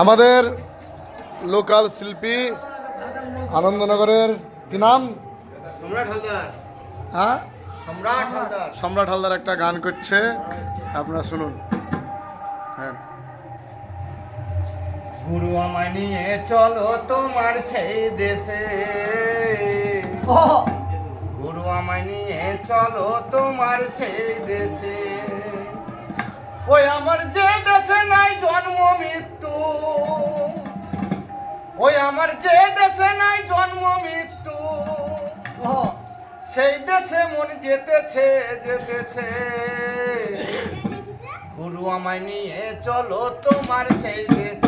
আমাদের লোকাল শিল্পী আনন্দনগরের কি নাম? সম্রাট হালদার। হ্যাঁ, সম্রাট হালদার। সম্রাট হালদার একটা গান করছে, আপনারা শুনুন। হ্যাঁ। গুরু আমায় নিয়ে চলো তোমার সেই দেশে, গুরু আমায় নিয়ে চলো তোমার সেই দেশে, ওই আমার যে দেশে নাই জন্ম মৃত্যু, ওই আমার যে দেশে নাই জন্ম মৃত্যু, সেই দেশে মন যেতেছে যেতেছে, গুরু আমায় নিয়ে চলো তোমার সেই দেশে।